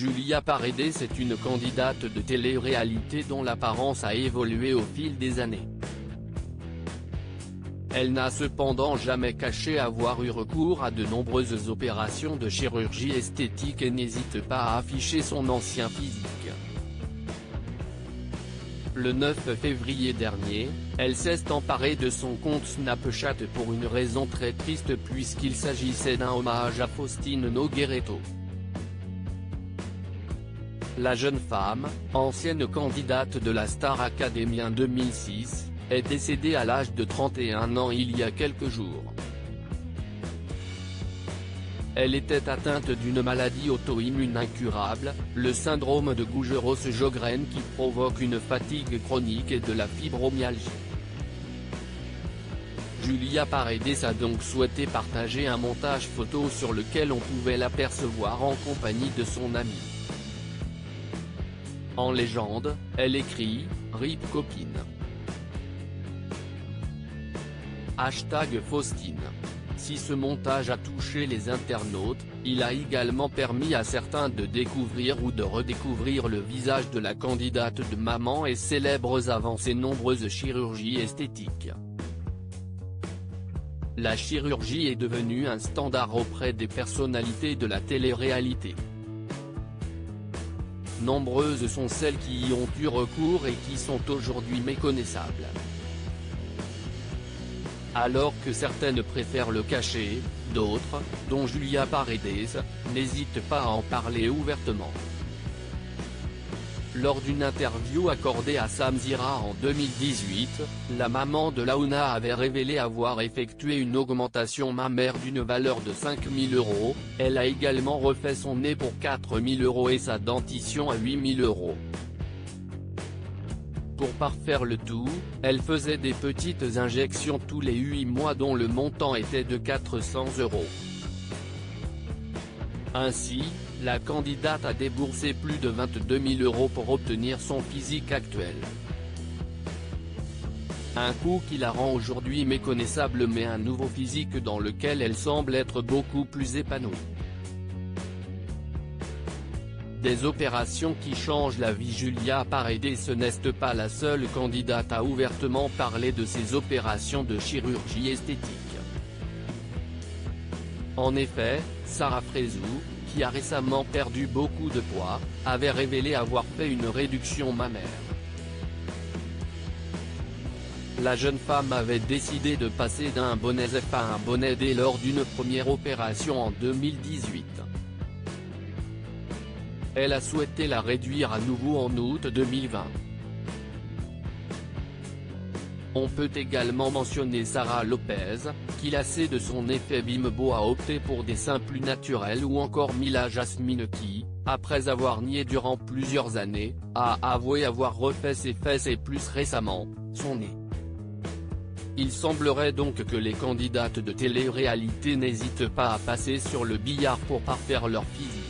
Julia Paredes est une candidate de télé-réalité dont l'apparence a évolué au fil des années. Elle n'a cependant jamais caché avoir eu recours à de nombreuses opérations de chirurgie esthétique et n'hésite pas à afficher son ancien physique. Le 9 février dernier, elle s'est emparée de son compte Snapchat pour une raison très triste puisqu'il s'agissait d'un hommage à Faustine Nogueretto. La jeune femme, ancienne candidate de la Star Academy en 2006, est décédée à l'âge de 31 ans il y a quelques jours. Elle était atteinte d'une maladie auto-immune incurable, le syndrome de Gougerot-Sjogren qui provoque une fatigue chronique et de la fibromyalgie. Julia Paredes a donc souhaité partager un montage photo sur lequel on pouvait l'apercevoir en compagnie de son amie. En légende, elle écrit « RIP copine ». #Faustine. Si ce montage a touché les internautes, il a également permis à certains de découvrir ou de redécouvrir le visage de la candidate de Maman et célèbres avant ses nombreuses chirurgies esthétiques. La chirurgie est devenue un standard auprès des personnalités de la télé-réalité. Nombreuses sont celles qui y ont eu recours et qui sont aujourd'hui méconnaissables. Alors que certaines préfèrent le cacher, d'autres, dont Julia Paredes, n'hésitent pas à en parler ouvertement. Lors d'une interview accordée à Samzira en 2018, la maman de Laouna avait révélé avoir effectué une augmentation mammaire d'une valeur de 5 000 €, elle a également refait son nez pour 4 000 € et sa dentition à 8 000 €. Pour parfaire le tout, elle faisait des petites injections tous les 8 mois dont le montant était de 400 €. Ainsi, la candidate a déboursé plus de 22 000 € pour obtenir son physique actuel. Un coût qui la rend aujourd'hui méconnaissable mais un nouveau physique dans lequel elle semble être beaucoup plus épanouie. Des opérations qui changent la vie. Julia Paredes n'est pas la seule candidate à ouvertement parler de ses opérations de chirurgie esthétique. En effet, Sarah Frézou, qui a récemment perdu beaucoup de poids, avait révélé avoir fait une réduction mammaire. La jeune femme avait décidé de passer d'un bonnet F à un bonnet D lors d'une première opération en 2018. Elle a souhaité la réduire à nouveau en août 2020. On peut également mentionner Sarah Lopez, qui lassée de son effet Bimbo a opté pour des seins plus naturels ou encore Mila Jasmine qui, après avoir nié durant plusieurs années, a avoué avoir refait ses fesses et plus récemment, son nez. Il semblerait donc que les candidates de télé-réalité n'hésitent pas à passer sur le billard pour parfaire leur physique.